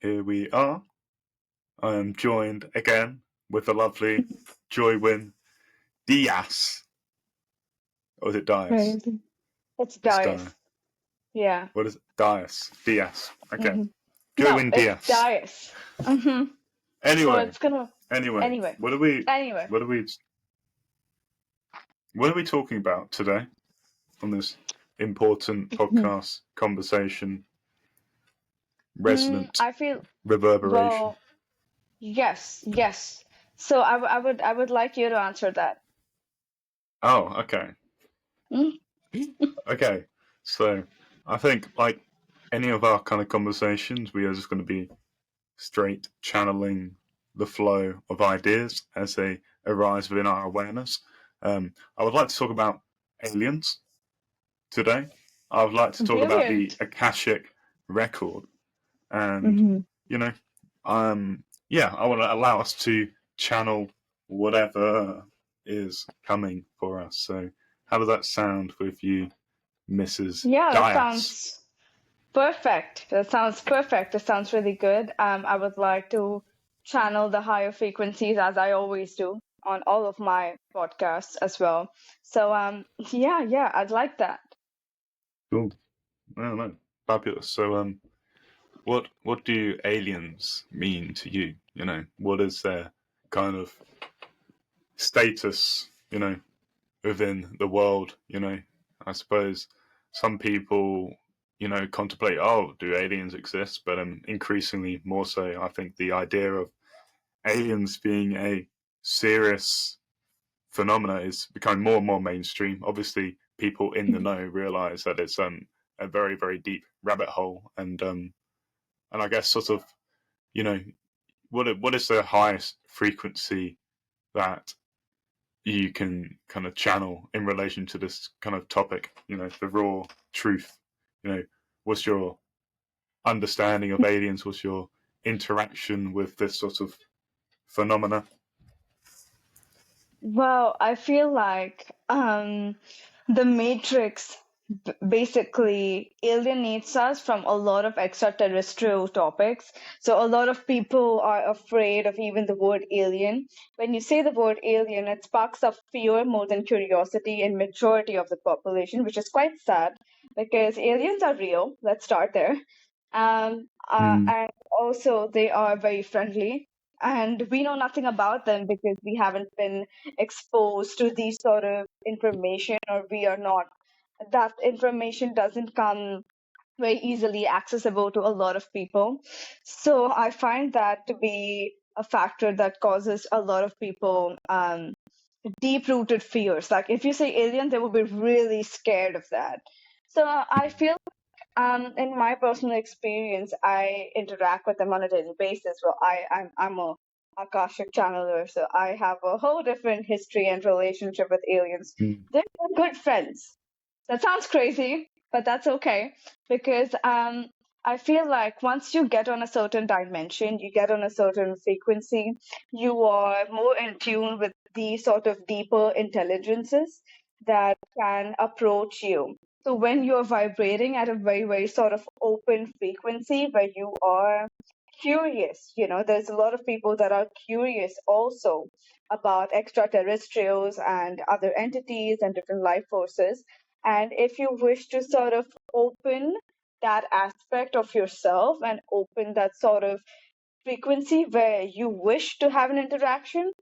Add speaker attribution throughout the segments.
Speaker 1: here we are. I am joined again with the lovely Joywyn Diaz. Or is it Diaz?
Speaker 2: Crazy. It's Dias. Yeah.
Speaker 1: What is it? Diaz. Okay.
Speaker 2: Mm-hmm.
Speaker 1: Joywyn
Speaker 2: No,
Speaker 1: Diaz.
Speaker 2: it's Dias. Mm-hmm.
Speaker 1: Anyway.
Speaker 2: So it's gonna.
Speaker 1: Anyway. What are we talking about today on this important podcast conversation? Resonant.
Speaker 2: I feel
Speaker 1: reverberation.
Speaker 2: well. Yes. So I would like you to answer that.
Speaker 1: Oh, okay.
Speaker 2: Mm.
Speaker 1: Okay. So I think like any of our kind of conversations, we are just going to be straight channeling the flow of ideas as they arise within our awareness. I would like to talk about aliens today. I would like to talk about the Akashic record, and I want to allow us to channel whatever is coming for us. So, how does that sound with you, Mrs.
Speaker 2: Yeah,
Speaker 1: Dias?
Speaker 2: that sounds perfect. That sounds perfect. That sounds really good. I would like to channel the higher frequencies as I always do on all of my podcasts as well. So yeah, I'd like that.
Speaker 1: Cool. No, fabulous. So what do aliens mean to you? You know, what is their kind of status, within the world? I suppose some people, contemplate, oh, do aliens exist? But increasingly more so, I think the idea of aliens being a serious phenomena is becoming more and more mainstream. Obviously, people in the know realize that it's a very, very deep rabbit hole, and I guess sort of, what is the highest frequency that you can kind of channel in relation to this kind of topic, the raw truth? What's your understanding of aliens? What's your interaction with this sort of phenomena?
Speaker 2: Well, I feel like the Matrix basically alienates us from a lot of extraterrestrial topics. So a lot of people are afraid of even the word alien. When you say the word alien, it sparks up fear more than curiosity in majority of the population, which is quite sad because aliens are real. Let's start there. And also they are very friendly. And we know nothing about them because we haven't been exposed to these sort of information, or we are not, that information doesn't come very easily accessible to a lot of people. So I find that to be a factor that causes a lot of people deep rooted fears. Like if you say alien, they will be really scared of that. So I feel in my personal experience, I interact with them on a daily basis. Well, I'm a Akashic channeler, so I have a whole different history and relationship with aliens. They're good friends. That sounds crazy, but that's okay because I feel like once you get on a certain dimension, you get on a certain frequency, you are more in tune with these sort of deeper intelligences that can approach you. So when you're vibrating at a very, very sort of open frequency where you are curious, there's a lot of people that are curious also about extraterrestrials and other entities and different life forces. And if you wish to sort of open that aspect of yourself and open that sort of frequency where you wish to have an interaction,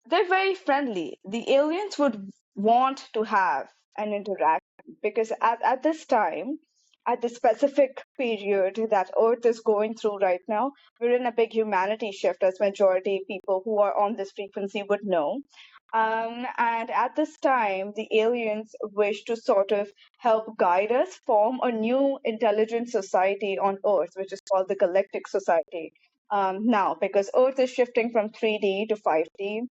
Speaker 2: they're very friendly. The aliens would want to have an interaction because at this time, at the specific period that Earth is going through right now, we're in a big humanity shift, as majority people who are on this frequency would know. And at this time, the aliens wish to sort of help guide us form a new intelligent society on Earth, which is called the Galactic Society. Now, because Earth is shifting from 3D to 5D,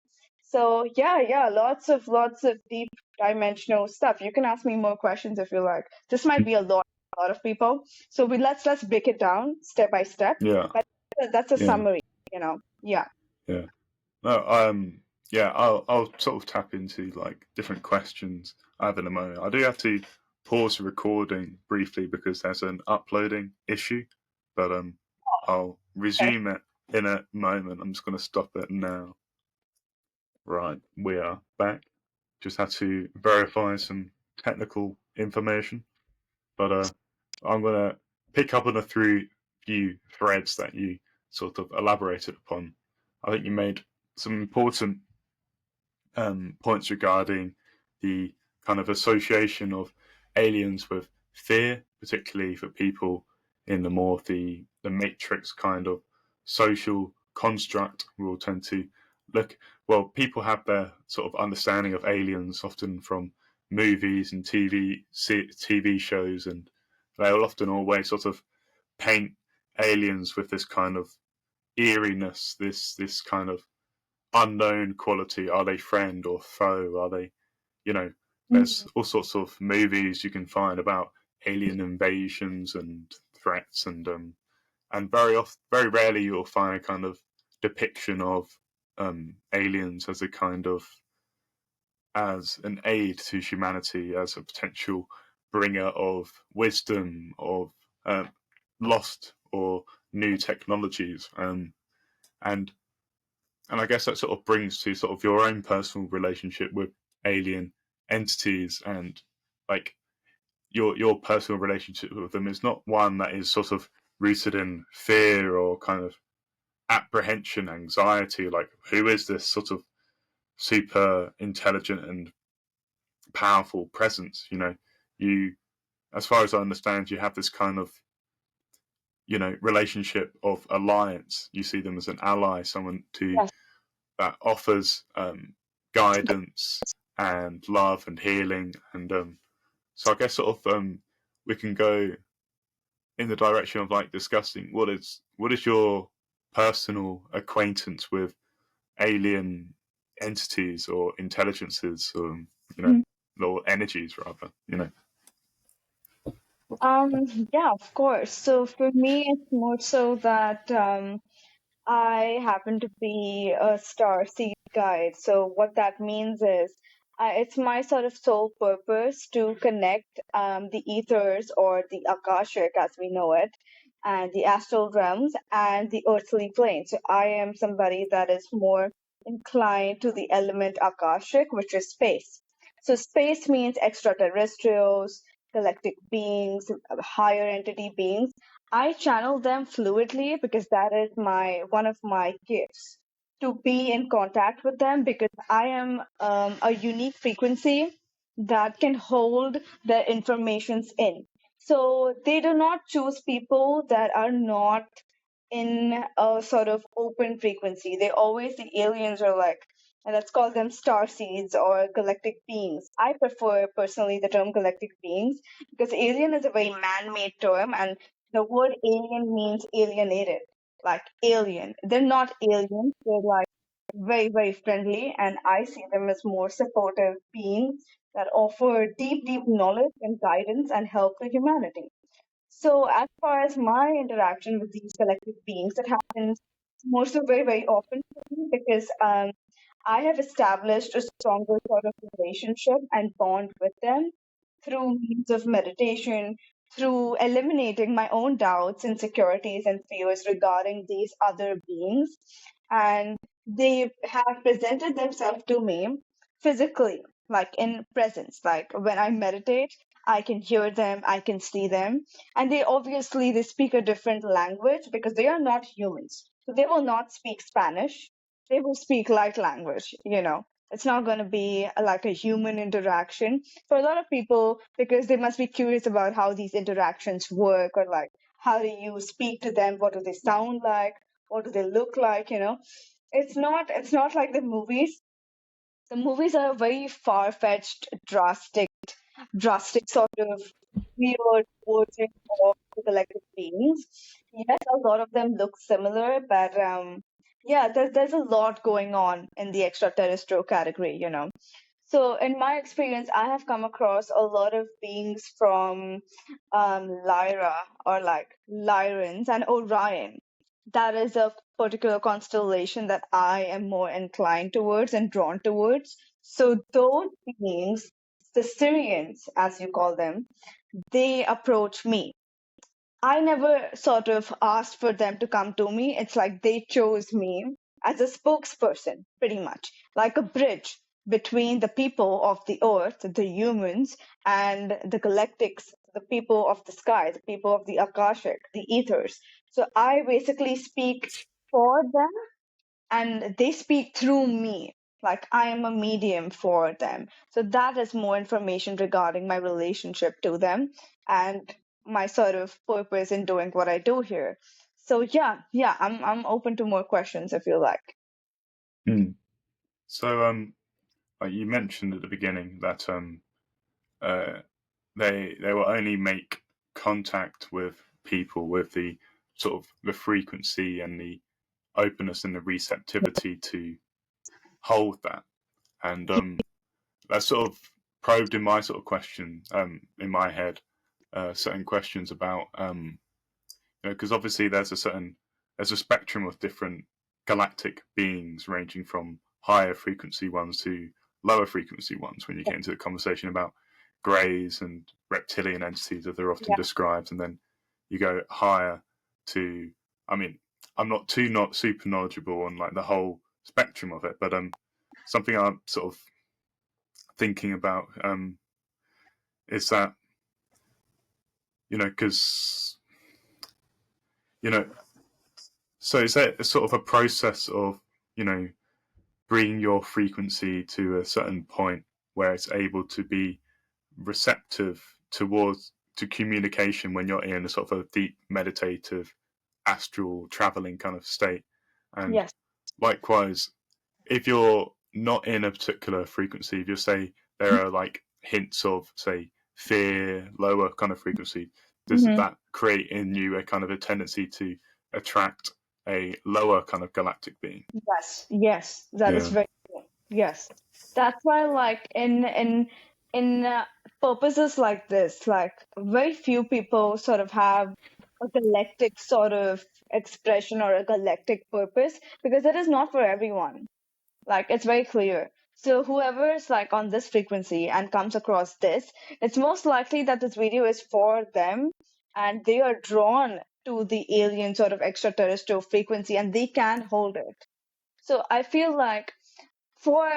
Speaker 2: so yeah, lots of deep dimensional stuff. You can ask me more questions if you like. This might be a lot of people. So let's break it down step by step.
Speaker 1: Yeah.
Speaker 2: But that's a summary, Yeah.
Speaker 1: Yeah. No, yeah, I'll sort of tap into like different questions I have in a moment. I do have to pause the recording briefly because there's an uploading issue, but I'll resume it in a moment. I'm just going to stop it now. Right, we are back. Just had to verify some technical information, but I'm going to pick up on a few threads that you sort of elaborated upon. I think you made some important points regarding the kind of association of aliens with fear, particularly for people in the more the matrix kind of social construct. Will tend to look, well, people have their sort of understanding of aliens often from movies and TV shows, and they'll often always sort of paint aliens with this kind of eeriness, this kind of unknown quality. Are they friend or foe? Are they, there's all sorts of movies you can find about alien invasions and threats, and very rarely you'll find a kind of depiction of aliens as a kind of as an aid to humanity, as a potential bringer of wisdom, of lost or new technologies, and and I guess that sort of brings to sort of your own personal relationship with alien entities, and like your personal relationship with them is not one that is sort of rooted in fear or kind of apprehension, anxiety, like who is this sort of super intelligent and powerful presence. You, as far as I understand, you have this kind of relationship of alliance. You see them as an ally, someone to
Speaker 2: Yes.
Speaker 1: that offers guidance and love and healing, and so I guess sort of we can go in the direction of like discussing what is your personal acquaintance with alien entities or intelligences, or or energies rather.
Speaker 2: Yeah, of course. So for me, it's more so that I happen to be a star seed guide. So what that means is it's my sort of sole purpose to connect the ethers or the Akashic as we know it, and the astral realms and the earthly plane. So I am somebody that is more inclined to the element Akashic, which is space. So space means extraterrestrials, galactic beings, higher entity beings. I channel them fluidly because that is my one of my gifts, to be in contact with them, because I am a unique frequency that can hold their informations in. So they do not choose people that are not in a sort of open frequency. They always, the aliens are like, and let's call them star seeds or galactic beings. I prefer personally the term galactic beings because alien is a very man-made term, and the word alien means alienated, like alien. They're not aliens, they're like very, very friendly, and I see them as more supportive beings that offer deep, deep knowledge and guidance and help to humanity. So, as far as my interaction with these collective beings, it happens more so very, very often for me because I have established a stronger sort of relationship and bond with them through means of meditation, through eliminating my own doubts, insecurities, and fears regarding these other beings. And they have presented themselves to me physically, like in presence. Like when I meditate, I can hear them, I can see them. And they speak a different language because they are not humans. So they will not speak Spanish, they will speak light language. It's not going to be like a human interaction for a lot of people because they must be curious about how these interactions work, or like how do you speak to them, what do they sound like, what do they look like. It's not like the movies are very far-fetched, drastic sort of weird version of the collective beings. Yes, a lot of them look similar, but yeah, there's a lot going on in the extraterrestrial category. So in my experience, I have come across a lot of beings from Lyra, or like Lyrans and Orion. That is a particular constellation that I am more inclined towards and drawn towards. So those beings, the Syrians, as you call them, they approach me. I never sort of asked for them to come to me. It's like they chose me as a spokesperson, pretty much, like a bridge between the people of the earth, the humans, and the galactics, the people of the sky, the people of the Akashic, the ethers. So I basically speak for them and they speak through me. Like I am a medium for them. So that is more information regarding my relationship to them and my sort of purpose in doing what I do here. So yeah, I'm open to more questions if you like.
Speaker 1: Mm. So like you mentioned at the beginning that uh, they will only make contact with people with the sort of the frequency and the openness and the receptivity to hold that. And that sort of probed in my sort of question in my head, certain questions about because obviously there's a spectrum of different galactic beings ranging from higher frequency ones to lower frequency ones when you get into the conversation about greys and reptilian entities as they're often
Speaker 2: Yeah.
Speaker 1: described, and then you go higher to, I mean, I'm not super knowledgeable on like the whole spectrum of it, but something I'm sort of thinking about is that, because you know so is that a sort of a process of you know bringing your frequency to a certain point where it's able to be receptive to communication when you're in a sort of a deep meditative astral traveling kind of state, and
Speaker 2: Yes.
Speaker 1: likewise if you're not in a particular frequency, if you say there are like hints of say fear, lower kind of frequency, does
Speaker 2: Hmm.
Speaker 1: that create in you a kind of a tendency to attract a lower kind of galactic being?
Speaker 2: Yes, that is
Speaker 1: Yeah.
Speaker 2: very true. Yes, that's why, like in purposes like this, like very few people sort of have a galactic sort of expression or a galactic purpose because it is not for everyone. Like it's very clear. So whoever is like on this frequency and comes across this, it's most likely that this video is for them and they are drawn to the alien sort of extraterrestrial frequency and they can hold it. So I feel like for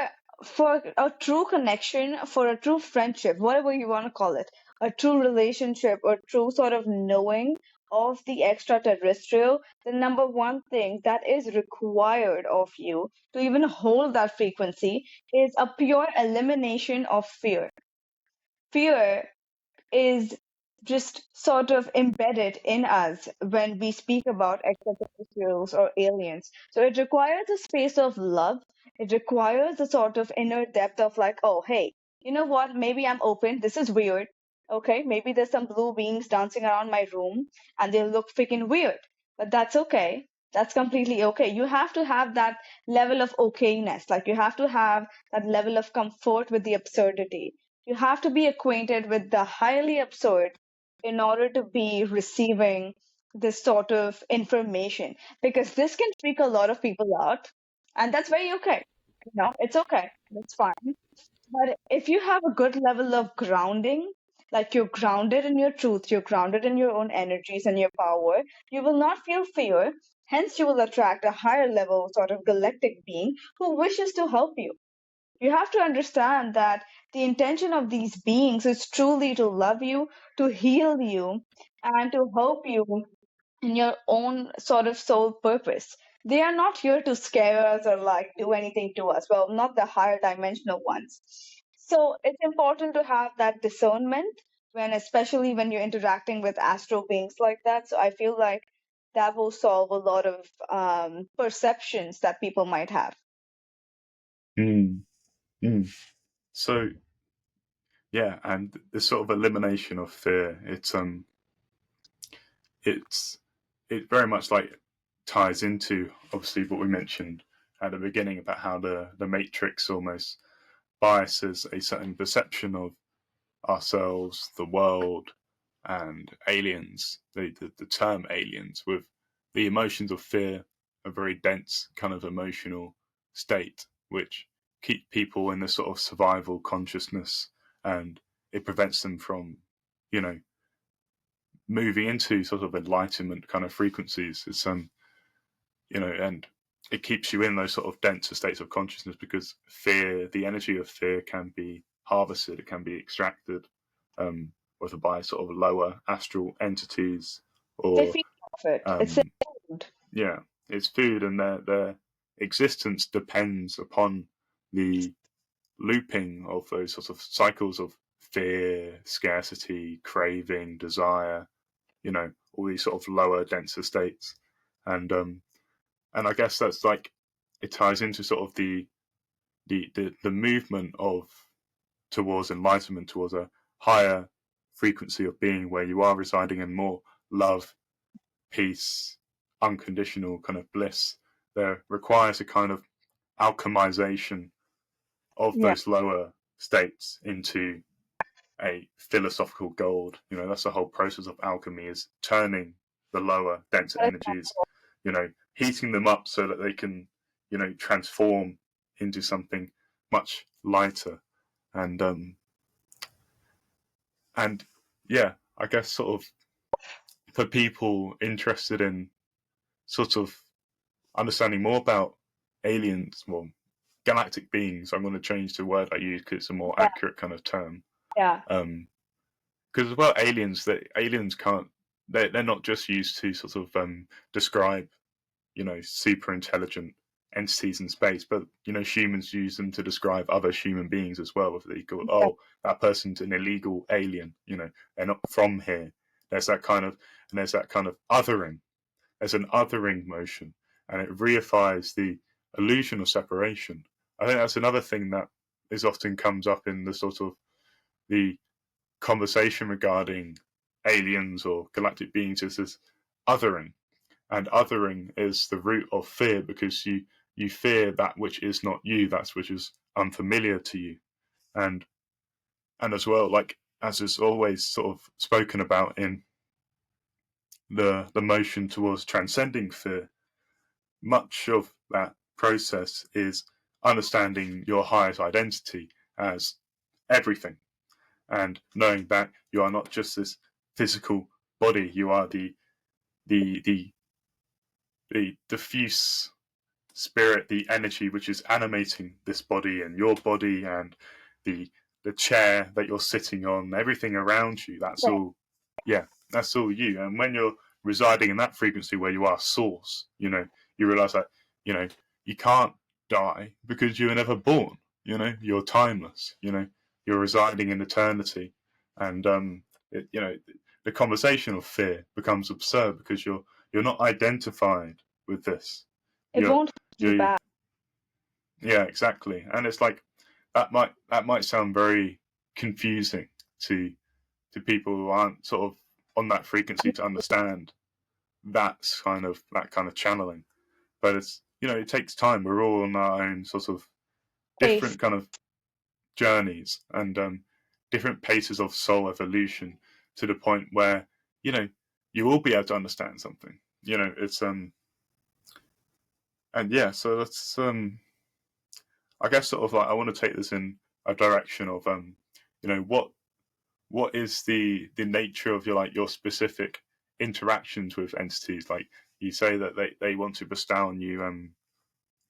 Speaker 2: for a true connection, for a true friendship, whatever you want to call it, a true relationship or true sort of knowing of the extraterrestrial, the number one thing that is required of you to even hold that frequency is a pure elimination of fear. Fear is just sort of embedded in us when we speak about extraterrestrials or aliens. So it requires a space of love. It requires a sort of inner depth of like, oh, hey, you know what? Maybe I'm open. This is weird. Okay, maybe there's some blue beings dancing around my room and they look freaking weird. But that's okay. That's completely okay. You have to have that level of okayness. Like you have to have that level of comfort with the absurdity. You have to be acquainted with the highly absurd in order to be receiving this sort of information because this can freak a lot of people out, and that's very okay. It's okay. That's fine. But if you have a good level of grounding, like you're grounded in your truth, you're grounded in your own energies and your power, you will not feel fear. Hence, you will attract a higher level sort of galactic being who wishes to help you. You have to understand that the intention of these beings is truly to love you, to heal you, and to help you in your own sort of soul purpose. They are not here to scare us or like do anything to us. Well, not the higher dimensional ones. So it's important to have that discernment when, especially when you're interacting with astral beings like that. So I feel like that will solve a lot of perceptions that people might have.
Speaker 1: Mm, mm. So yeah, and the sort of elimination of fear, it's it very much like ties into obviously what we mentioned at the beginning about how the matrix almost biases a certain perception of ourselves, the world, and aliens. The term aliens with the emotions of fear, a very dense kind of emotional state, which keep people in this sort of survival consciousness, and it prevents them from, you know, moving into sort of enlightenment kind of frequencies. It's and it keeps you in those sort of denser states of consciousness, because fear, the energy of fear, can be harvested, it can be extracted, whether by sort of lower astral entities
Speaker 2: They
Speaker 1: or
Speaker 2: feed off it. It's
Speaker 1: um,
Speaker 2: food.
Speaker 1: yeah, it's food, and their existence depends upon the looping of those sorts of cycles of fear, scarcity, craving, desire, all these sort of lower, denser states. And I guess that's like, it ties into sort of the movement of towards enlightenment, towards a higher frequency of being, where you are residing in more love, peace, unconditional kind of bliss. There requires a kind of alchemization of
Speaker 2: Yeah.
Speaker 1: those lower states into a philosophical gold. That's the whole process of alchemy, is turning the lower, denser energies, heating them up so that they can, transform into something much lighter. And yeah, I guess sort of for people interested in sort of understanding more about aliens, well, galactic beings, I'm going to change the word I use because it's a more accurate kind of term.
Speaker 2: Yeah.
Speaker 1: Because as well, aliens can't, they're not just used to sort of describe, super intelligent entities in space, but humans use them to describe other human beings as well. If they go, oh, that person's an illegal alien, they're not from here. There's that kind of othering. There's an othering motion, and it reifies the illusion of separation. I think that's another thing that is often comes up in the sort of the conversation regarding aliens or galactic beings, is this othering. And othering is the root of fear, because you fear that which is not you, that which is unfamiliar to you. And as well, like, as is always sort of spoken about in the motion towards transcending fear, much of that process is understanding your highest identity as everything, and knowing that you are not just this physical body. You are the diffuse spirit, the energy which is animating this body and your body, and the chair that you're sitting on, everything around you. That's all. Yeah, that's all you. And when you're residing in that frequency where you are source, you realize that you can't die because you were never born. You're timeless. You're residing in eternity. And the conversation of fear becomes absurd, because you're not identified with this.
Speaker 2: It
Speaker 1: You're
Speaker 2: won't hold you back.
Speaker 1: Yeah, exactly. And it's like, that might sound very confusing to people who aren't sort of on that frequency to understand that kind of channeling. But it's, it takes time. We're all on our own sort of
Speaker 2: Pace.
Speaker 1: different kind of journeys, and different paces of soul evolution, to the point where you will be able to understand something. It's and yeah, so that's I guess sort of like, I want to take this in a direction of what is the nature of your specific interactions with entities. Like, you say that they want to bestow on you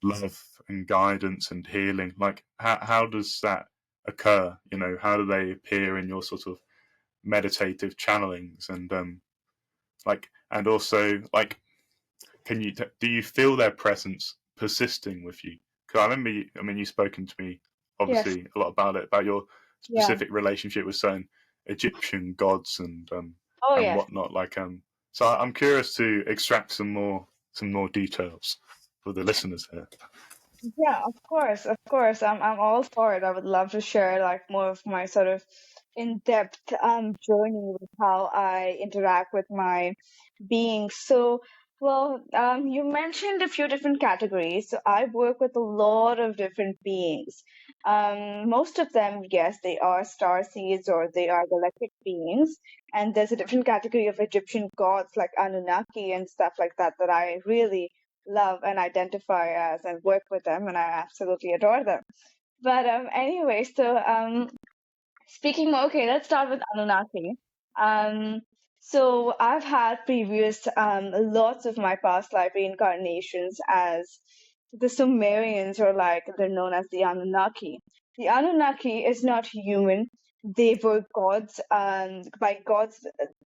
Speaker 1: love and guidance and healing. Like, how does that occur? How do they appear in your sort of meditative channelings? And and also, like, do you feel their presence persisting with you? Because I remember, you've spoken to me
Speaker 2: Yes.
Speaker 1: obviously a lot about it, about your
Speaker 2: Yeah.
Speaker 1: specific relationship with certain Egyptian gods and
Speaker 2: Oh, yes.
Speaker 1: whatnot. So I'm curious to extract some more details for the listeners here.
Speaker 2: Yeah, of course, of course. I'm all for it. I would love to share like more of my sort of in-depth journey with how I interact with my beings. So, well, you mentioned a few different categories. So I work with a lot of different beings. Most of them, yes, they are star seeds or they are galactic beings. And there's a different category of Egyptian gods like Anunnaki and stuff like that that I really love and identify as and work with them, and I absolutely adore them. But anyway, so speaking more, okay, let's start with Anunnaki. Um, So I've had previous lots of my past life reincarnations as the Sumerians, or like they're known as the Anunnaki. The Anunnaki is not human. They were gods, and by gods,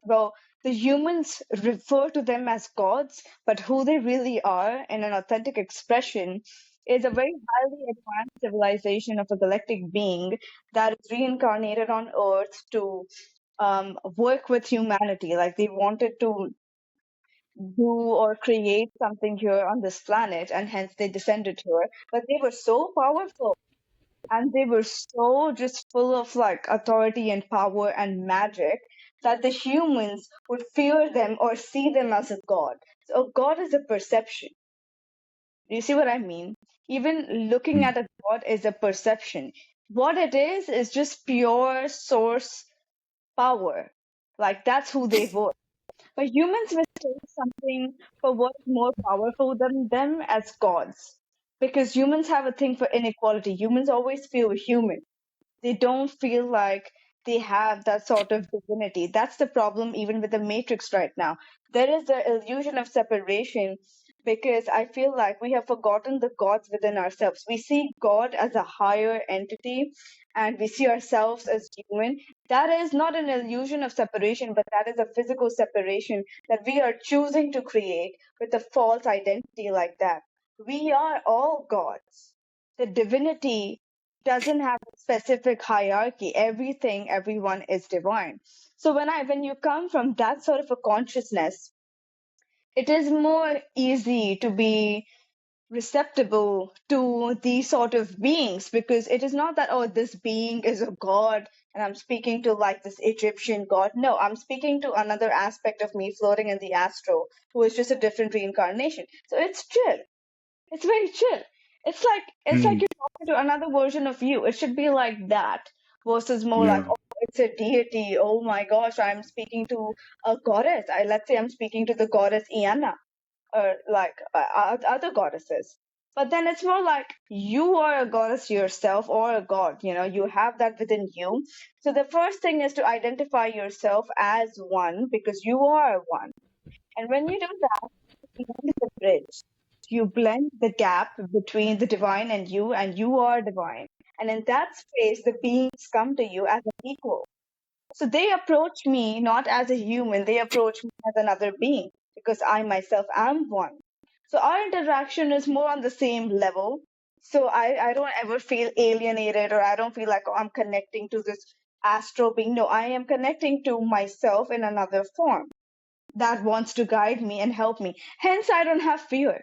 Speaker 2: well, the humans refer to them as gods, but who they really are in an authentic expression is a very highly advanced civilization of a galactic being that is reincarnated on Earth to work with humanity. Like they wanted to do or create something here on this planet, and hence they descended here. But they were so powerful, and they were so just full of like authority and power and magic that the humans would fear them or see them as a god. So a god is a perception. Do you see what I mean? Even looking
Speaker 1: Mm.
Speaker 2: at a god is a perception. What it is just pure source power. Like that's who they were. But humans mistake something for what's more powerful than them as gods. Because humans have a thing for inequality. Humans always feel human. They don't feel like they have that sort of divinity. That's the problem even with the Matrix right now. There is the illusion of separation because I feel like we have forgotten the gods within ourselves. We see God as a higher entity and we see ourselves as human. That is not an illusion of separation, but that is a physical separation that we are choosing to create with a false identity like that. We are all gods. The divinity doesn't have a specific hierarchy. Everything, everyone is divine. So when you come from that sort of a consciousness, it is more easy to be receptible to these sort of beings, because it is not that, oh, this being is a god and I'm speaking to like this Egyptian god. No, I'm speaking to another aspect of me floating in the astral who is just a different reincarnation. So it's chill. It's very chill. It's like
Speaker 1: Mm.
Speaker 2: you're talking to another version of you. It should be like that versus more like,
Speaker 1: Yeah.
Speaker 2: oh, it's a deity. Oh my gosh, I'm speaking to a goddess. Let's say I'm speaking to the goddess Iana, or like other goddesses. But then it's more like you are a goddess yourself, or a god. You have that within you. So the first thing is to identify yourself as one, because you are one. And when you do that, you blend the bridge. You blend the gap between the divine and you are divine. And in that space, the beings come to you as an equal. So they approach me not as a human, they approach me as another being, because I myself am one. So our interaction is more on the same level. So I don't ever feel alienated, or I don't feel like, oh, I'm connecting to this astral being. No, I am connecting to myself in another form that wants to guide me and help me. Hence, I don't have fear,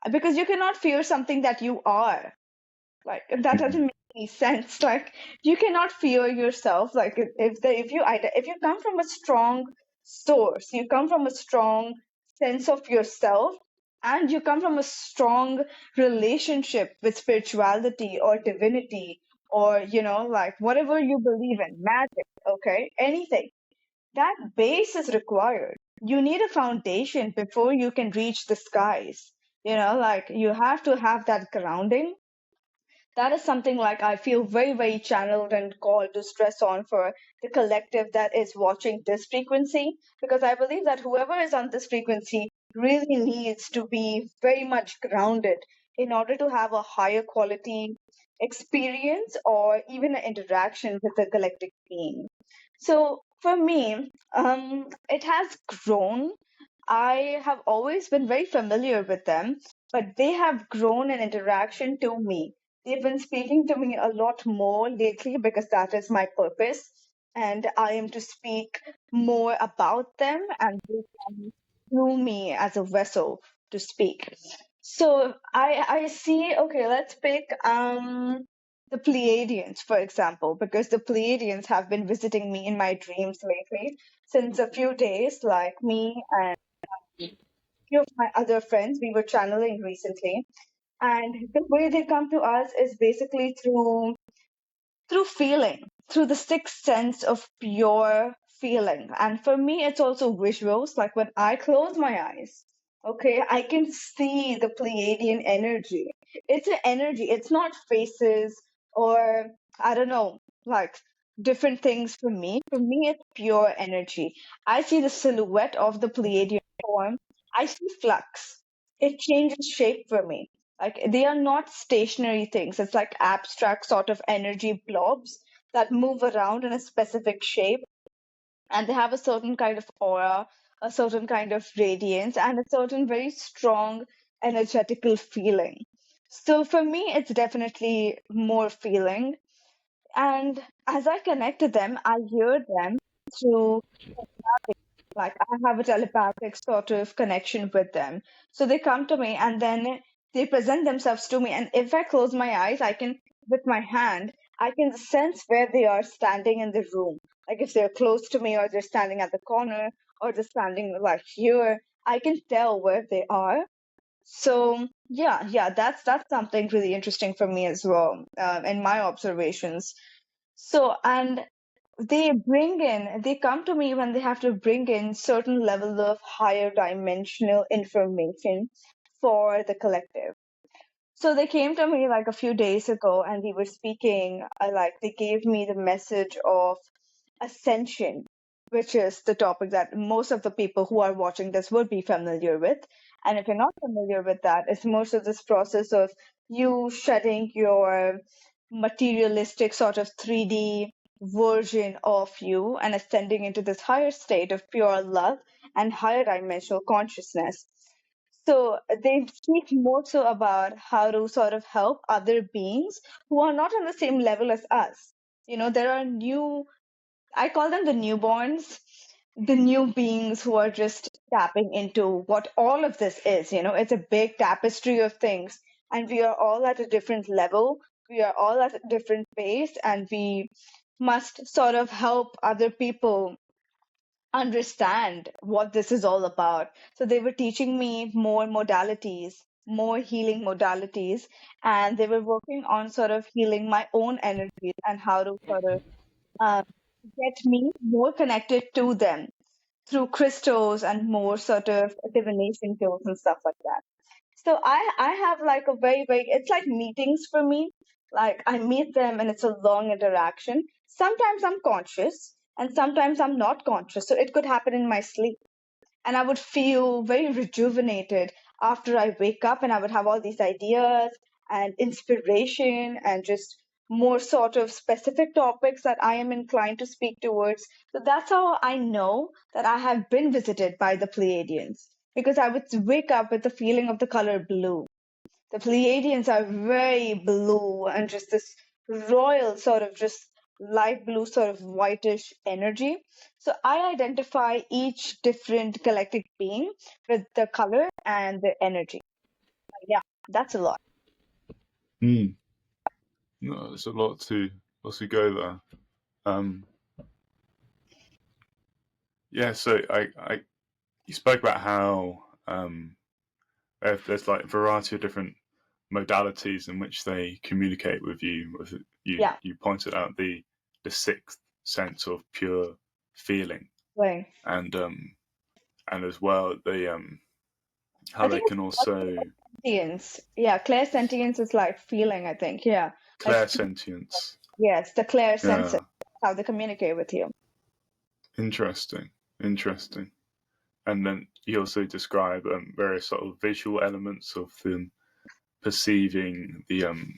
Speaker 2: because you cannot fear something that you are. Like that
Speaker 1: Mm.
Speaker 2: doesn't make any sense. Like you cannot fear yourself. Like if you come from a strong source, you come from a strong sense of yourself, and you come from a strong relationship with spirituality or divinity, or like whatever you believe in, magic, okay, anything, that base is required. You need a foundation before you can reach the skies. Like you have to have that grounding. That is something like I feel very, very channeled and called to stress on for the collective that is watching this frequency, because I believe that whoever is on this frequency really needs to be very much grounded in order to have a higher quality experience or even an interaction with the galactic being. So for me, it has grown. I have always been very familiar with them, but they have grown in interaction to me. They've been speaking to me a lot more lately because that is my purpose, and I am to speak more about them, and they come through me as a vessel to speak. So I see. Okay, let's pick the Pleiadians, for example, because the Pleiadians have been visiting me in my dreams lately since a few days, like me and few of my other friends we were channeling recently. And the way they come to us is basically through feeling, through the sixth sense of pure feeling. And for me, it's also visuals. Like when I close my eyes, okay, I can see the Pleiadian energy. It's an energy, it's not faces or I don't know, like different things for me. For me, it's pure energy. I see the silhouette of the Pleiadian form. I see flux. It changes shape for me. Like they are not stationary things. It's like abstract sort of energy blobs that move around in a specific shape, and they have a certain kind of aura, a certain kind of radiance, and a certain very strong energetical feeling. So for me, it's definitely more feeling. And as I connect to them, I hear them through, like, I have a telepathic sort of connection with them. So they come to me and then they present themselves to me. And if I close my eyes, I can, with my hand, I can sense where they are standing in the room. Like if they're close to me or they're standing at the corner or they're standing like here, I can tell where they are. So yeah, that's something really interesting for me as well, in my observations. So, and they come to me when they have to bring in certain level of higher dimensional information for the collective. So they came to me like a few days ago and we were speaking, like they gave me the message of Ascension, which is the topic that most of the people who are watching this would be familiar with. And if you're not familiar with that, it's most of this process of you shedding your materialistic sort of 3D version of you and ascending into this higher state of pure love and higher dimensional consciousness. So they speak more so about how to sort of help other beings who are not on the same level as us. There are new, I call them the newborns, the new beings who are just tapping into what all of this is. It's a big tapestry of things, and we are all at a different level. We are all at a different pace, and we must sort of help other people understand what this is all about. So they were teaching me more modalities, more healing modalities, and they were working on sort of healing my own energies and how to sort of uh, get me more connected to them through crystals and more sort of divination tools and stuff like that. So I have like a very, it's like meetings for me. Like I meet them and it's a long interaction. Sometimes I'm conscious and sometimes I'm not conscious. So it could happen in my sleep. And I would feel very rejuvenated after I wake up, and I would have all these ideas and inspiration and just more sort of specific topics that I am inclined to speak towards. So that's how I know that I have been visited by the Pleiadians, because I would wake up with the feeling of the color blue. The Pleiadians are very blue and just this royal sort of just light blue sort of whitish energy. So I identify each different galactic being with the color and the energy. Yeah, that's a lot.
Speaker 1: Mm. No, there's a lot to go there. Yeah, so you spoke about how there's like a variety of different modalities in which they communicate with you.
Speaker 2: Yeah,
Speaker 1: You pointed out the sixth sense of pure feeling,
Speaker 2: right.
Speaker 1: and as well the how
Speaker 2: I
Speaker 1: they
Speaker 2: think
Speaker 1: can also
Speaker 2: sentience. Yeah, clairsentience is like feeling, I think. Yeah. Like,
Speaker 1: clairsentience.
Speaker 2: yes, the clairsense,
Speaker 1: Yeah,
Speaker 2: how they communicate with you.
Speaker 1: interesting, interesting. And then you also describe various sort of visual elements of them perceiving the and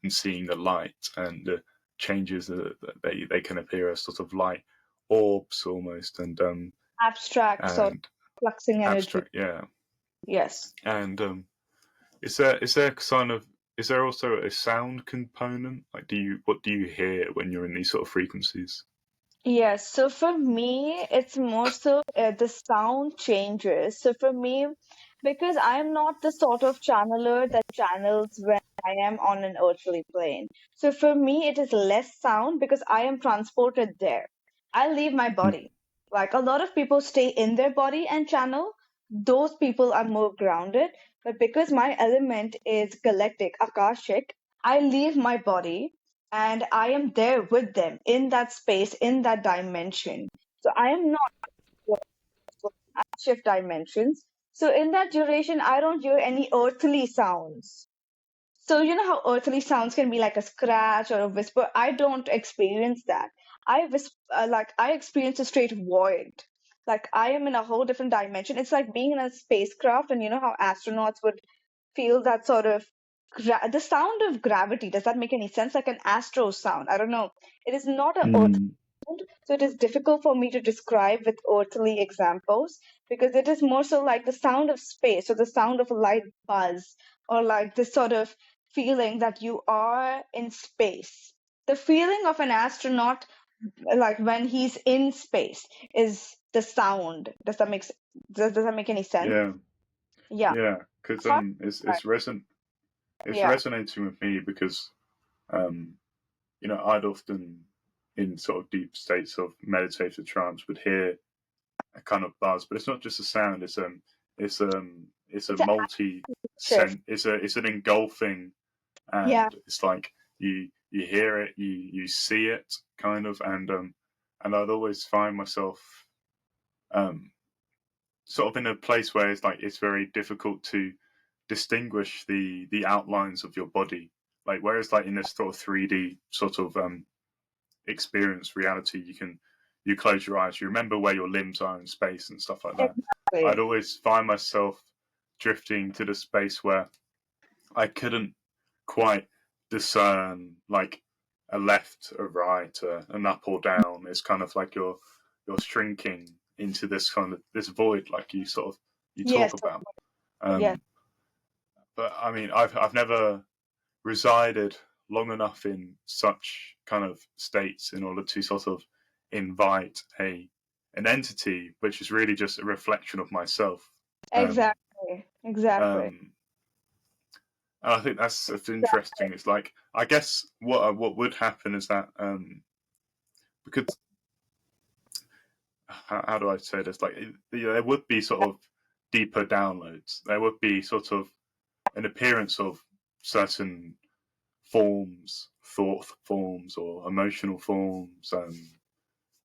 Speaker 1: seeing the light, and changes that they can appear as sort of light orbs almost,
Speaker 2: Abstract sort of
Speaker 1: and
Speaker 2: fluxing energy.
Speaker 1: abstract, yeah.
Speaker 2: Yes.
Speaker 1: And is there kind of is there also a sound component? Like, what do you hear when you're in these sort of frequencies?
Speaker 2: Yes, so for me, it's more so the sound changes. So for me, because I'm not the sort of channeler that channels when I am on an earthly plane. So for me, it is less sound because I am transported there. I leave my
Speaker 1: Mm.
Speaker 2: body. Like a lot of people stay in their body and channel, those people are more grounded. But because my element is galactic, Akashic, I leave my body and I am there with them in that space, in that dimension. So I am not I shift dimensions. So in that duration, I don't hear any earthly sounds. So you know how earthly sounds can be like a scratch or a whisper. I don't experience that. I experience a straight void. Like I am in a whole different dimension. It's like being in a spacecraft, and you know how astronauts would feel that sort of the sound of gravity. Does that make any sense? Like an astro sound. I don't know. It is not an earth
Speaker 1: Mm,
Speaker 2: sound, so it is difficult for me to describe with earthly examples because it is more so like the sound of space or the sound of a light buzz or like this sort of feeling that you are in space. The feeling of an astronaut, like when he's in space, is the sound. Does that make any sense?
Speaker 1: yeah,
Speaker 2: Yeah.
Speaker 1: yeah, because
Speaker 2: Apart
Speaker 1: it's
Speaker 2: yeah.
Speaker 1: resonating with me because um, I'd often in sort of deep states of meditative trance would hear a kind of buzz, but it's not just a sound. It's a
Speaker 2: It's a
Speaker 1: multi
Speaker 2: shift.
Speaker 1: it's an engulfing,
Speaker 2: Yeah.
Speaker 1: and it's like you hear it, you see it kind of, and I'd always find myself um sort of in a place where it's like it's very difficult to distinguish the outlines of your body, like whereas like in this sort of 3D sort of experience reality, you close your eyes, you remember where your limbs are in space and stuff like that. I'd
Speaker 2: Exactly.
Speaker 1: always find myself drifting to the space where I couldn't quite discern like a left, a right, an up or down. It's kind of like you're shrinking into this kind of this void, like you talk
Speaker 2: Yes.
Speaker 1: about.
Speaker 2: Yes.
Speaker 1: Um, but I mean, I've never resided long enough in such kind of states in order to sort of invite an entity which is really just a reflection of myself. Um,
Speaker 2: Exactly. Exactly.
Speaker 1: um, and I think that's interesting. It's like I guess what would happen is that because how do I say this? Like there would be sort of deeper downloads. There would be sort of an appearance of certain forms, thought forms, or emotional forms,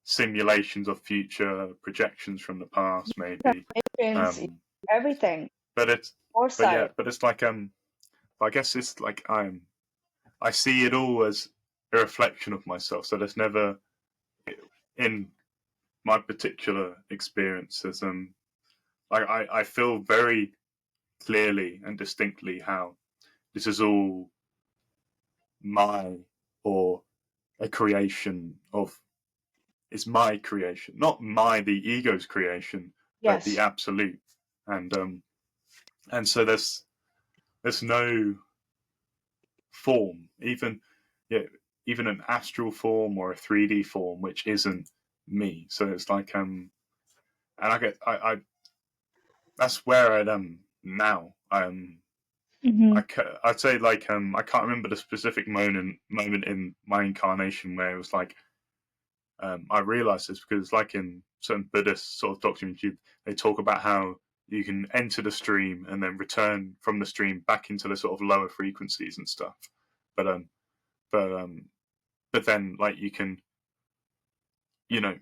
Speaker 1: simulations of future, projections from the past, maybe.
Speaker 2: Patience,
Speaker 1: Um,
Speaker 2: everything.
Speaker 1: but it's yeah,
Speaker 2: Foresight.
Speaker 1: but it's like I guess it's like I see it all as a reflection of myself. So there's never in my particular experiences, like I feel very clearly and distinctly how this is all my or a creation of it's my creation, not the ego's creation, but the
Speaker 2: Yes.
Speaker 1: absolute. And so there's no form, even yeah, even an astral form or a 3D form, which isn't me. So it's like and I that's where I am now.
Speaker 2: Mm-hmm.
Speaker 1: I'd say like I can't remember the specific moment in my incarnation where it was like I realized this because it's like in certain Buddhist sort of documents, they talk about how you can enter the stream and then return from the stream back into the sort of lower frequencies and stuff. But but um, but then like you can, you know,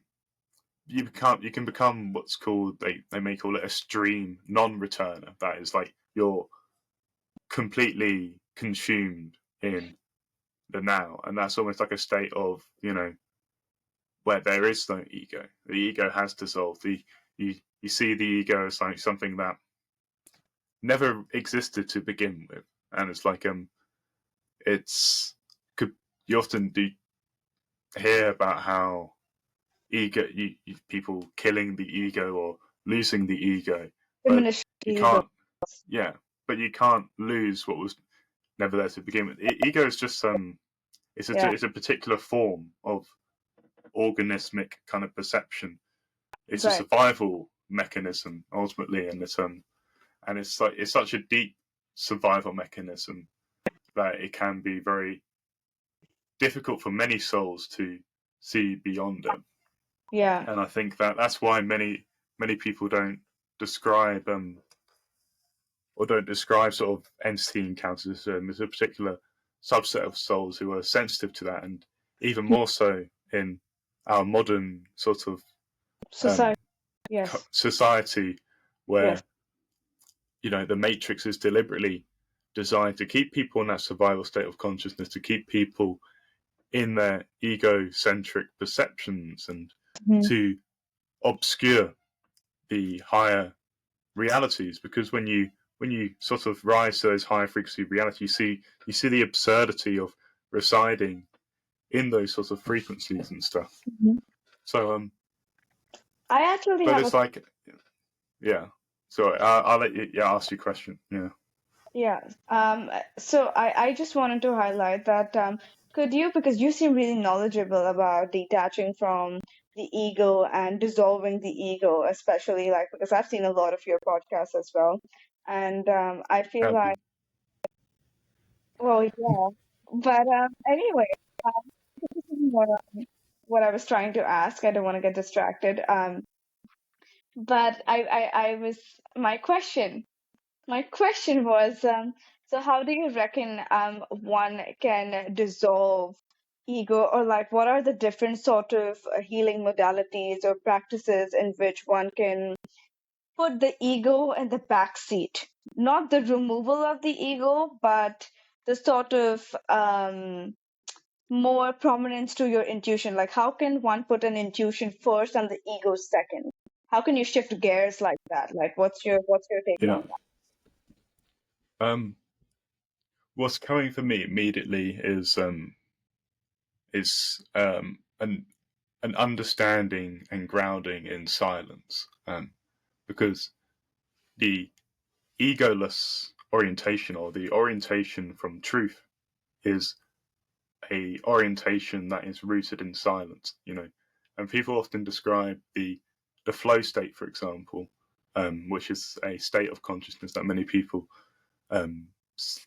Speaker 1: you can become what's called they may call it a stream non-returner. That is like you're completely consumed in the now, and that's almost like a state of where there is no ego. The ego has dissolved. You see the ego as like something that never existed to begin with, and it's like it's could you often do hear about how people killing the ego or losing the ego, but
Speaker 2: Diminish
Speaker 1: you
Speaker 2: ego.
Speaker 1: can't. Yeah, but you can't lose what was never there to begin with. Ego is just
Speaker 2: Yeah.
Speaker 1: it's a particular form of organismic kind of perception. It's a
Speaker 2: Right.
Speaker 1: survival mechanism ultimately, and it's like it's such a deep survival mechanism that it can be very difficult for many souls to see beyond it.
Speaker 2: Yeah.
Speaker 1: And I think that that's why many people don't describe or don't describe sort of entity encounters. There's a particular subset of souls who are sensitive to that, and even more so in our modern sort of um,
Speaker 2: Society. Yes.
Speaker 1: society
Speaker 2: Yes.
Speaker 1: where the matrix is deliberately designed to keep people in that survival state of consciousness, to keep people in their egocentric perceptions, and to obscure the higher realities. Because when you sort of rise to those higher frequency realities, you see the absurdity of residing in those sorts of frequencies and stuff. So
Speaker 2: I actually
Speaker 1: but
Speaker 2: have
Speaker 1: it's like, yeah. So I'll let you ask your question. Yeah.
Speaker 2: Yeah. So I just wanted to highlight that could you, because you seem really knowledgeable about detaching from the ego and dissolving the ego, especially like because I've seen a lot of your podcasts as well. And I feel
Speaker 1: Have
Speaker 2: like,
Speaker 1: you?
Speaker 2: well, yeah. But anyway, um, this is what I was trying to ask. I don't want to get distracted. But I was, my question was, so how do you reckon one can dissolve ego, or like what are the different sort of healing modalities or practices in which one can put the ego in the back seat? Not the removal of the ego, but the sort of more prominence to your intuition. Like how can one put an intuition first and the ego second? How can you shift gears like that? Like what's your take
Speaker 1: Yeah.
Speaker 2: on that?
Speaker 1: What's coming for me immediately is an understanding and grounding in silence, because the egoless orientation, or the orientation from truth, is a orientation that is rooted in silence. And people often describe the flow state, for example, which is a state of consciousness that many people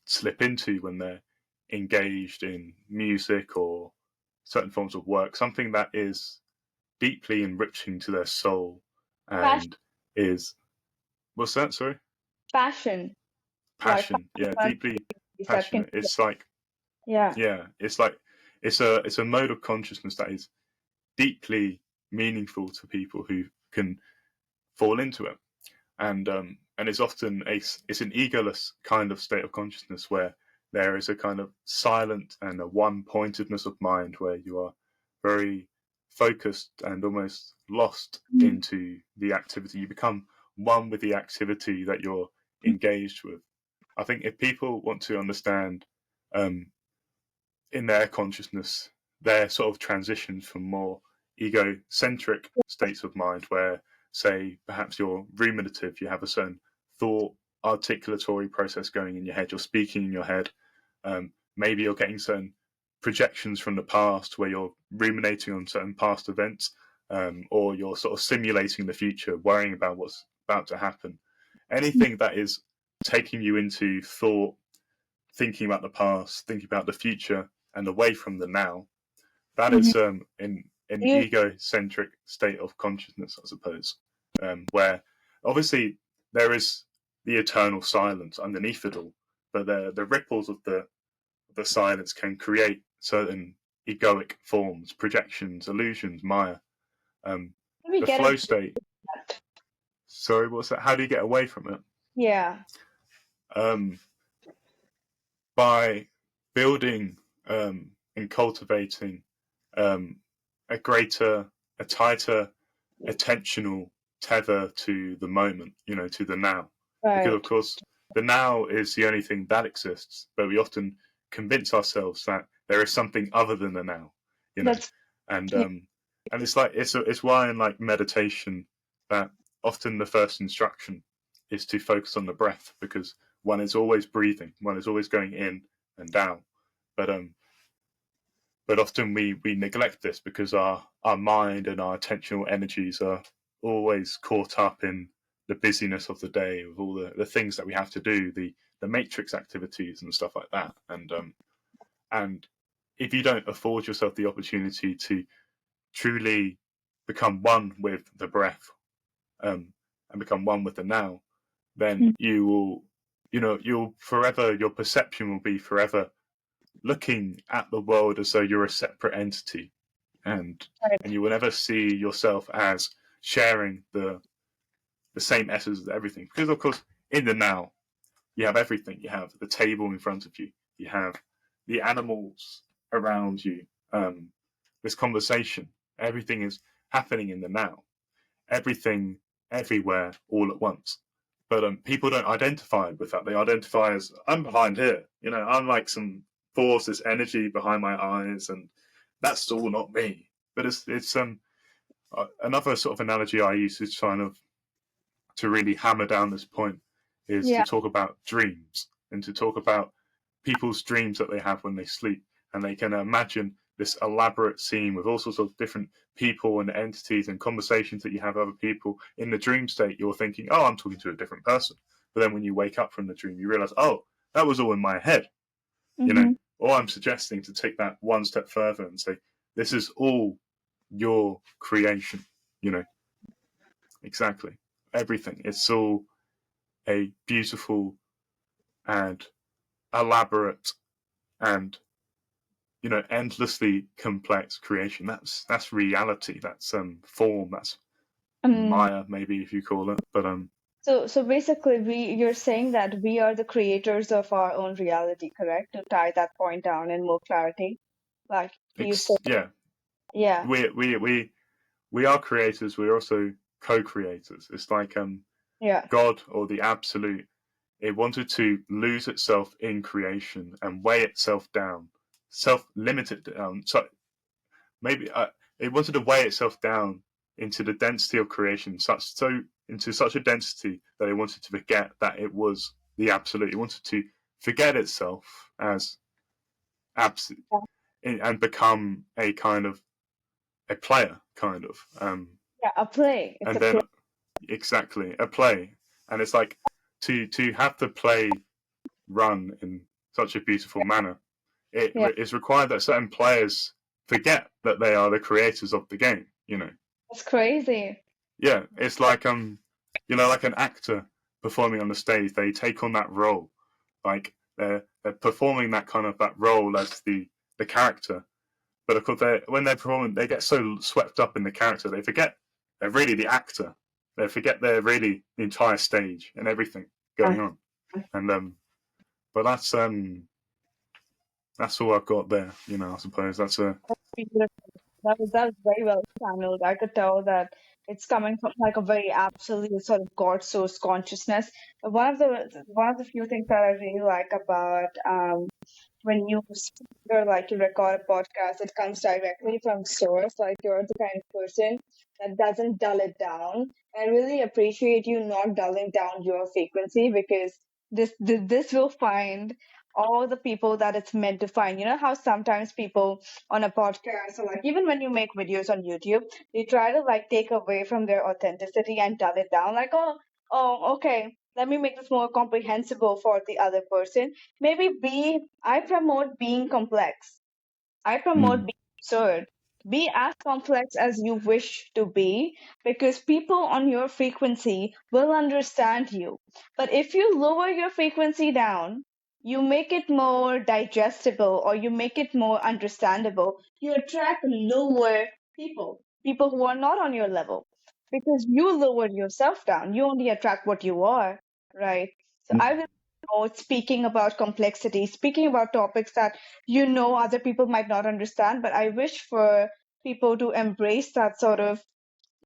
Speaker 1: slip into when they're engaged in music or certain forms of work, something that is deeply enriching to their soul
Speaker 2: Passion,
Speaker 1: and is, what's that, sorry?
Speaker 2: passion, like
Speaker 1: Passion. Yeah,
Speaker 2: passion
Speaker 1: deeply
Speaker 2: that can,
Speaker 1: passionate. It's like,
Speaker 2: yeah.
Speaker 1: yeah, it's like, it's a mode of consciousness that is deeply meaningful to people who can fall into it. And it's often it's an egoless kind of state of consciousness, where there is a kind of silent and a one-pointedness of mind, where you are very focused and almost lost into the activity. You become one with the activity that you're engaged with. I think if people want to understand, um, in their consciousness, their sort of transitions from more egocentric states of mind, where, say, perhaps you're ruminative, you have a certain thought articulatory process going in your head, you're speaking in your head, maybe you're getting certain projections from the past where you're ruminating on certain past events, or you're sort of simulating the future, worrying about what's about to happen. Anything that is taking you into thought, thinking about the past, thinking about the future, and away from the now, that
Speaker 2: Mhm.
Speaker 1: is an
Speaker 2: You,
Speaker 1: egocentric state of consciousness, I suppose, where obviously there is the eternal silence underneath it all, but the ripples of the silence can create certain egoic forms, projections, illusions, Maya. Um,
Speaker 2: we
Speaker 1: the
Speaker 2: get
Speaker 1: flow
Speaker 2: away
Speaker 1: state.
Speaker 2: with that.
Speaker 1: Sorry, what's that? How do you get away from it?
Speaker 2: Yeah.
Speaker 1: Um, by building, and cultivating, um, a greater, a tighter attentional tether to the moment, to the now. Because, of
Speaker 2: Right.
Speaker 1: course, the now is the only thing that exists, but we often convince ourselves that there is something other than the now, you know.
Speaker 2: That's
Speaker 1: And
Speaker 2: yeah.
Speaker 1: it's like it's why in like meditation that often the first instruction is to focus on the breath, because one is always breathing, one is always going in and down. But um but often we neglect this, because our mind and our attentional energies are always caught up in the busyness of the day, with all the things that we have to do, the matrix activities and stuff like that. And if you don't afford yourself the opportunity to truly become one with the breath, um, and become one with the now, then
Speaker 2: Mm.
Speaker 1: you will, you'll forever, your perception will be forever looking at the world as though you're a separate entity, and
Speaker 2: Right.
Speaker 1: you will never see yourself as sharing the same essence of everything. Because, of course, in the now, You have everything. You have the table in front of you. You have the animals around you. This conversation. Everything is happening in the now. Everything, everywhere, all at once. But people don't identify with that. They identify as, I'm behind here. I'm like some force, this energy behind my eyes, and that's all not me. But it's another sort of analogy I use is to really hammer down this point is to
Speaker 2: Yeah.
Speaker 1: talk about dreams and to talk about people's dreams that they have when they sleep, and they can imagine this elaborate scene with all sorts of different people and entities and conversations that you have with other people. In the dream state, you're thinking, oh, I'm talking to a different person. But then when you wake up from the dream, you realize, oh, that was all in my head.
Speaker 2: Mm-hmm.
Speaker 1: Or I'm suggesting to take that one step further and say, this is all your creation. Exactly. Everything. It's all a beautiful and elaborate and endlessly complex creation. That's reality. That's form. That's
Speaker 2: Um,
Speaker 1: Maya, maybe if you call it. But
Speaker 2: so basically, you're saying that we are the creators of our own reality, correct? To tie that point down in more clarity, like you said,
Speaker 1: yeah,
Speaker 2: yeah,
Speaker 1: we are creators. We're also co-creators. It's like
Speaker 2: yeah,
Speaker 1: God or the Absolute. It wanted to lose itself in creation and weigh itself down, self-limit it down. So maybe it wanted to weigh itself down into the density of creation, into such a density that it wanted to forget that it was the absolute. It wanted to forget itself as absolute
Speaker 2: yeah,
Speaker 1: and become a kind of a player, kind of,
Speaker 2: yeah. A play. It's
Speaker 1: and
Speaker 2: a
Speaker 1: then
Speaker 2: play.
Speaker 1: exactly a play, and it's like to have the play run in such a beautiful manner.
Speaker 2: Yeah,
Speaker 1: It's required that certain players forget that they are the creators of the game.
Speaker 2: it's crazy.
Speaker 1: Yeah, it's like like an actor performing on the stage. They take on that role, like they're performing that role as the character. But of course, when they're performing, they get so swept up in the character, they forget they're really the actor. They forget they're really the entire stage and everything
Speaker 2: Yeah.
Speaker 1: going on. And but that's all I've got there. I suppose that's a
Speaker 2: Beautiful. That was very well channeled. I could tell that it's coming from like a very absolute sort of God source consciousness. One of the few things that I really like about when you speak or like you record a podcast, it comes directly from source. Like you're the kind of person that doesn't dull it down. I really appreciate you not dulling down your frequency because this will find all the people that it's meant to find. You know how sometimes people on a podcast or like even when you make videos on YouTube, they try to like take away from their authenticity and dull it down. Like, oh, okay, let me make this more comprehensible for the other person. Maybe I promote being complex. I promote
Speaker 1: mm,
Speaker 2: being absurd. Be as complex as you wish to be because people on your frequency will understand you. But if you lower your frequency down, you make it more digestible or you make it more understandable, you attract lower people who are not on your level because you lowered yourself down. You only attract what you are, right? So
Speaker 1: mm,
Speaker 2: I will promote speaking about complexity, speaking about topics that other people might not understand, but I wish for people to embrace that sort of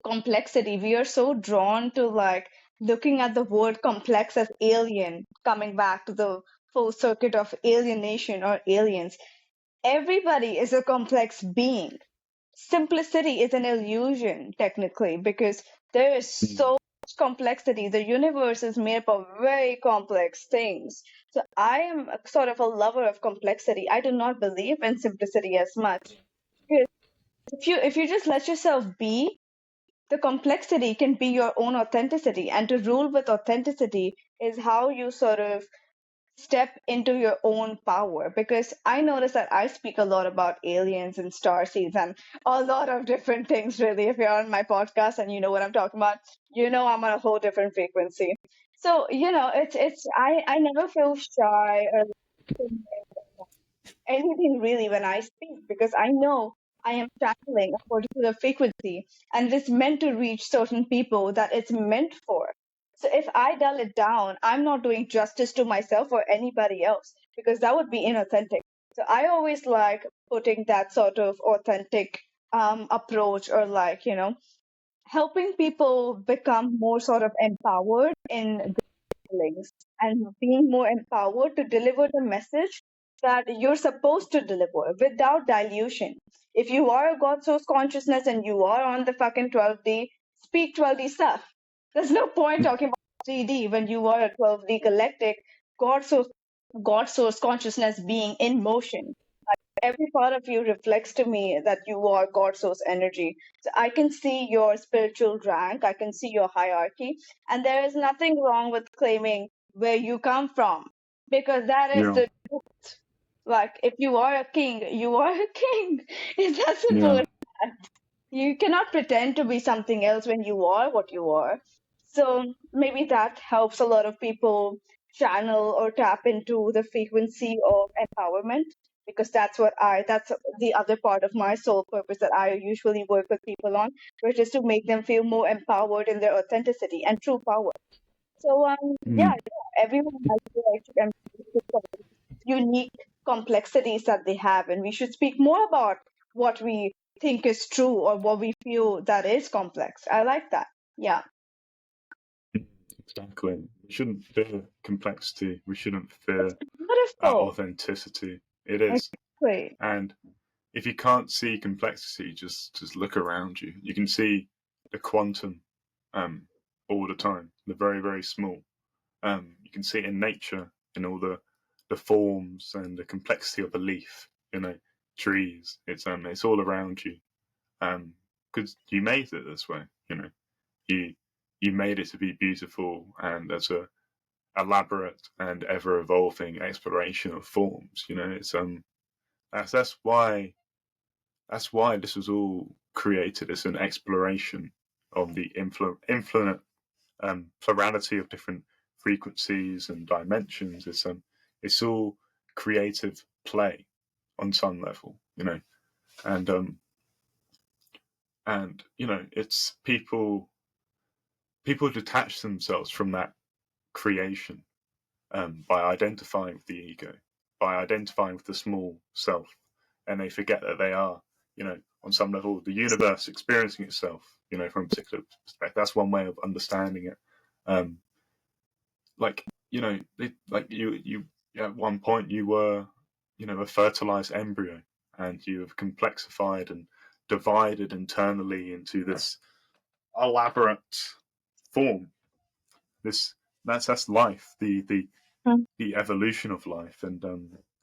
Speaker 2: complexity. We are so drawn to like looking at the word complex as alien, coming back to the full circuit of alienation or aliens. Everybody is a complex being. Simplicity is an illusion, technically, because there is
Speaker 1: mm,
Speaker 2: so much complexity. The universe is made up of very complex things. So I am sort of a lover of complexity. I do not believe in simplicity as much. Because if you just let yourself be, the complexity can be your own authenticity. And to rule with authenticity is how you sort of step into your own power, because I notice that I speak a lot about aliens and starseeds and a lot of different things. Really, if you're on my podcast and you know what I'm talking about, I'm on a whole different frequency. So I never feel shy or anything really when I speak because I know I am channeling a particular frequency and it's meant to reach certain people that it's meant for. So if I dull it down, I'm not doing justice to myself or anybody else, because that would be inauthentic. So I always like putting that sort of authentic approach, or like, helping people become more sort of empowered in their feelings, and being more empowered to deliver the message that you're supposed to deliver without dilution. If you are a God source consciousness and you are on the fucking 12D, speak 12D stuff. There's no point talking about 3D when you are a 12D galactic God source, God source consciousness being in motion. Every part of you reflects to me that you are God source energy. So I can see your spiritual rank, I can see your hierarchy, and there is nothing wrong with claiming where you come from, because that is
Speaker 1: Yeah.
Speaker 2: the truth. Like, if you are a king, you are a king. It's as simple
Speaker 1: Yeah.
Speaker 2: as that. You cannot pretend to be something else when you are what you are. So maybe that helps a lot of people channel or tap into the frequency of empowerment, because that's the other part of my soul purpose that I usually work with people on, which is to make them feel more empowered in their authenticity and true power. So yeah,
Speaker 1: Mm.
Speaker 2: everyone has the right to embrace the sort of unique complexities that they have, and we should speak more about what we think is true or what we feel that is complex. I like that. Yeah.
Speaker 1: Exactly. We shouldn't fear complexity. We shouldn't
Speaker 2: It's
Speaker 1: fear our
Speaker 2: beautiful.
Speaker 1: authenticity. It is.
Speaker 2: Exactly.
Speaker 1: And if you can't see complexity, just look around you. You can see the quantum all the time. The very, very small. You can see it in nature, in all the forms and the complexity of a leaf. Trees. It's all around you. Because you made it this way. You you made it to be beautiful, and as a elaborate and ever evolving exploration of forms. It's that's why this was all created as an exploration of the infinite plurality of different frequencies and dimensions. It's all creative play on some level, and it's people detach themselves from that creation by identifying with the ego, by identifying with the small self, and they forget that they are, on some level, the universe experiencing itself, from a particular perspective. That's one way of understanding it. Um, like like you at one point you were, a fertilized embryo, and you have complexified and divided internally into this elaborate form. This that's life, the evolution of life, and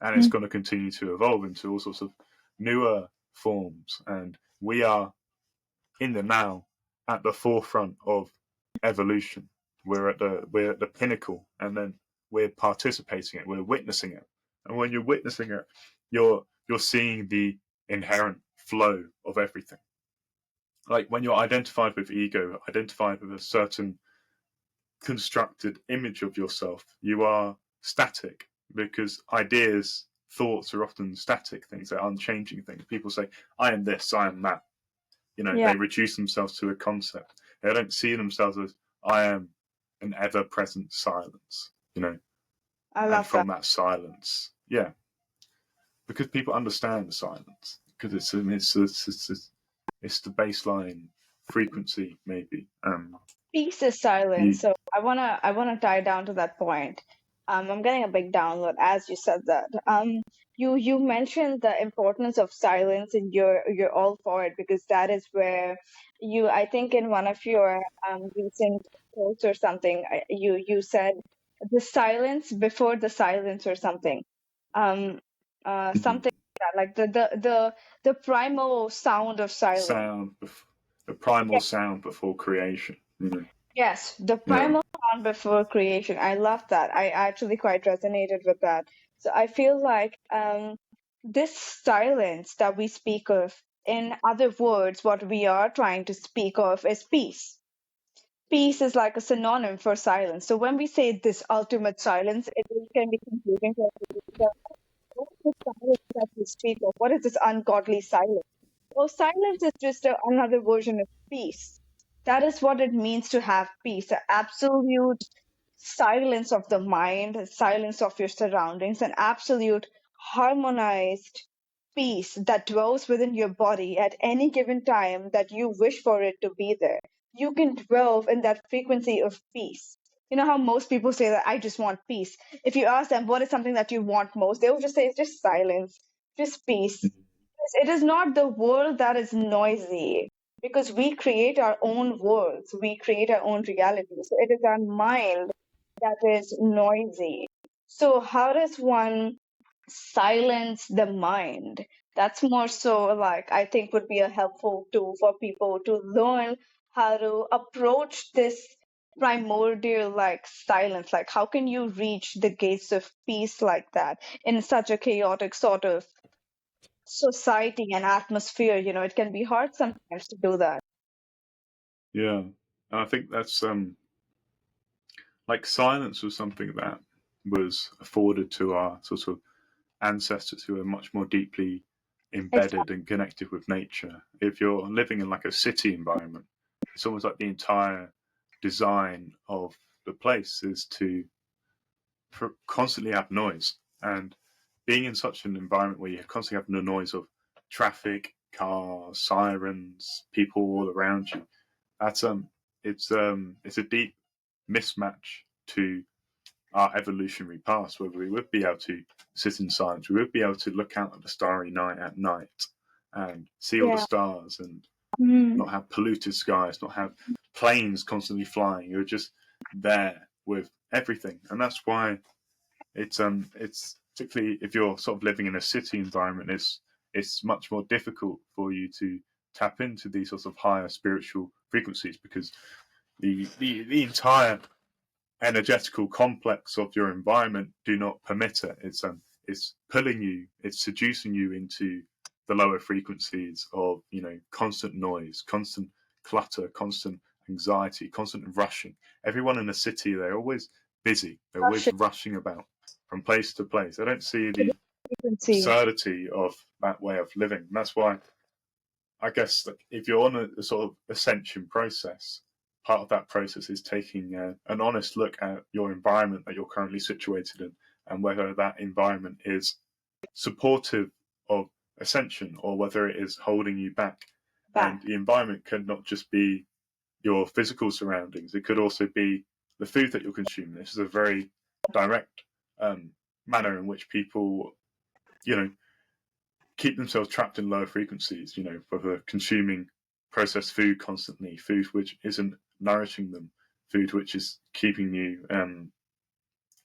Speaker 1: it's
Speaker 2: Mhm.
Speaker 1: going to continue to evolve into all sorts of newer forms. And we are in the now, at the forefront of evolution. We're at the pinnacle, and then we're participating it. We're witnessing it, and when you're witnessing it, you're seeing the inherent flow of everything. Like when you're identified with ego, identified with a certain constructed image of yourself, you are static, because ideas, thoughts are often static things. They're unchanging things. People say, I am this, I am that.
Speaker 2: Yeah,
Speaker 1: They reduce themselves to a concept. They don't see themselves as, I am an ever present silence,
Speaker 2: I
Speaker 1: and
Speaker 2: love that.
Speaker 1: from that silence, yeah, because people understand the silence, because it's the baseline frequency, maybe.
Speaker 2: Peace is silence.
Speaker 1: You,
Speaker 2: So I wanna tie down to that point. I'm getting a big download as you said that. You mentioned the importance of silence, and you're all for it, because that is where I think in one of your recent quotes or something, you said the silence before the silence or something. Um,
Speaker 1: mhm.
Speaker 2: something like that, like the primal sound of silence.
Speaker 1: Sound, the primal sound before creation.
Speaker 2: Yes, the
Speaker 1: Yeah.
Speaker 2: primal sound before creation. I love that. I actually quite resonated with that. So I feel like this silence that we speak of, in other words, what we are trying to speak of is peace. Peace is like a synonym for silence. So when we say this ultimate silence, it really can be confusing to everybody. What is the silence that we speak of? What is this ungodly silence? Well, silence is just another version of peace. That is what it means to have peace, an absolute silence of the mind, silence of your surroundings, an absolute harmonized peace that dwells within your body at any given time that you wish for it to be there. You can dwell in that frequency of peace. You know how most people say that I just want peace. If you ask them what is something that you want most, they will just say it's just silence, just peace. It is not the world that is noisy because we create our own worlds, we create our own reality. So it is our mind that is noisy. So, how does one silence the mind? That's more so like I think would be a helpful tool for people to learn how to approach this primordial like silence. Like, how can you reach the gates of peace like that in such a chaotic sort of society and atmosphere? It can be hard sometimes to do that.
Speaker 1: Yeah, and I think that's like silence was something that was afforded to our sort of ancestors who are much more deeply embedded
Speaker 2: Exactly.
Speaker 1: and connected with nature. If you're living in like a city environment, it's almost like the entire design of the place is to constantly have noise. And being in such an environment where you constantly have the noise of traffic, cars, sirens, people all around you, that's it's a deep mismatch to our evolutionary past, where we would be able to sit in silence, we would be able to look out at the starry night at night and see all the
Speaker 2: Yeah.
Speaker 1: stars and
Speaker 2: Mm.
Speaker 1: not have polluted skies, not have planes constantly flying. You're just there with everything, and that's why it's particularly if you're sort of living in a city environment, it's much more difficult for you to tap into these sorts of higher spiritual frequencies because the entire energetical complex of your environment do not permit it. It's pulling you, it's seducing you into the lower frequencies of constant noise, constant clutter, constant anxiety, constant rushing. Everyone in the city, they're always busy. They're always
Speaker 2: Russian
Speaker 1: rushing about from place to place. I don't see the
Speaker 2: frequency.
Speaker 1: absurdity of that way of living. And that's why I guess like, if you're on a sort of ascension process, part of that process is taking an honest look at your environment that you're currently situated in and whether that environment is supportive of ascension or whether it is holding you back. And
Speaker 2: Back.
Speaker 1: the environment could not just be your physical surroundings, it could also be the food that you're consuming. This is a very direct manner in which people, you know, keep themselves trapped in lower frequencies, for consuming processed food constantly, food which isn't nourishing them, food which is keeping you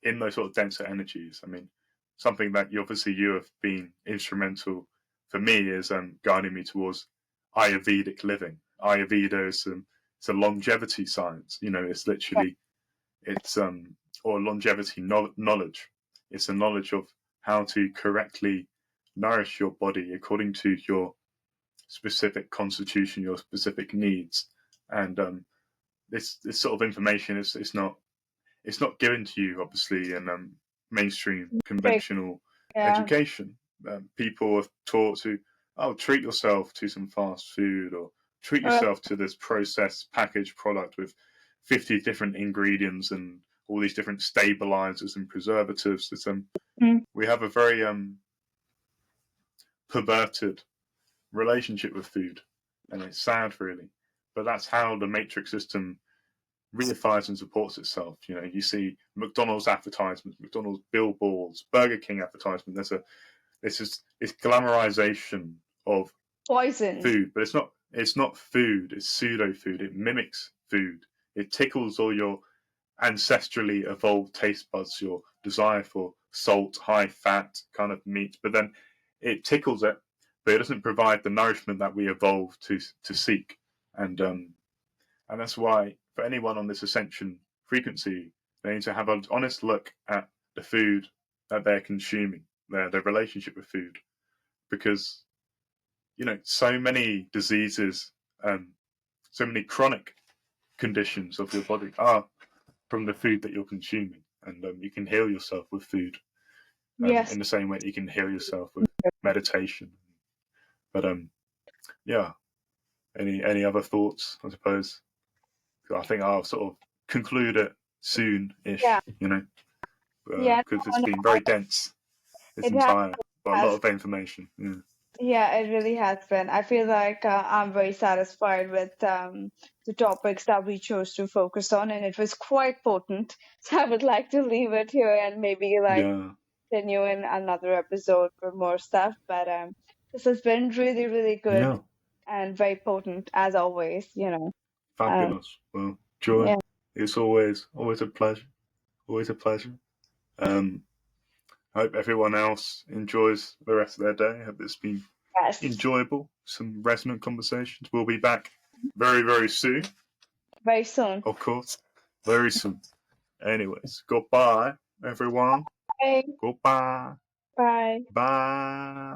Speaker 1: in those sort of denser energies. I mean, something that you have been instrumental for me is guiding me towards Ayurvedic living. Ayurveda is it's a longevity science. It's literally it's or longevity knowledge. It's a knowledge of how to correctly nourish your body according to your specific constitution, your specific needs, and this sort of information is it's not given to you obviously in mainstream
Speaker 2: Right.
Speaker 1: conventional
Speaker 2: Yeah.
Speaker 1: education. People are taught to treat yourself to some fast food or treat
Speaker 2: Right.
Speaker 1: yourself to this processed packaged product with 50 different ingredients and all these different stabilizers and preservatives.
Speaker 2: Mm.
Speaker 1: We have a very perverted relationship with food, and it's sad, really. But that's how the matrix system reifies and supports itself. You see McDonald's advertisements, McDonald's billboards, Burger King advertisement. This glamorization of
Speaker 2: Poison.
Speaker 1: food, but it's not food. It's pseudo food. It mimics food. It tickles all your ancestrally evolved taste buds, your desire for salt, high fat kind of meat, but then it tickles it, but it doesn't provide the nourishment that we evolved to seek. And that's why for anyone on this ascension frequency, they need to have an honest look at the food that they're consuming, their relationship with food, because so many diseases, so many chronic conditions of your body are from the food that you're consuming, and you can heal yourself with food
Speaker 2: Yes.
Speaker 1: in the same way that you can heal yourself with meditation. But yeah, any other thoughts? I suppose. I think I'll sort of conclude it soon-ish,
Speaker 2: Yeah. Yeah,
Speaker 1: because it's been very dense this
Speaker 2: it has,
Speaker 1: entire, but a lot of information. Yeah.
Speaker 2: yeah, it really has been. I feel like I'm very satisfied with the topics that we chose to focus on, and it was quite potent. So I would like to leave it here and maybe like
Speaker 1: Yeah.
Speaker 2: continue in another episode for more stuff. But this has been really, really good
Speaker 1: Yeah.
Speaker 2: and very potent as always. Um,
Speaker 1: Fabulous. Well, Joy,
Speaker 2: yeah,
Speaker 1: it's always a pleasure. Always a pleasure. Um, I hope everyone else enjoys the rest of their day. I hope it's been
Speaker 2: yes,
Speaker 1: enjoyable. Some resonant conversations. We'll be back very, very soon,
Speaker 2: very soon.
Speaker 1: of course. Very soon. Anyways, goodbye, everyone.
Speaker 2: Bye.
Speaker 1: Goodbye.
Speaker 2: Bye.
Speaker 1: Bye.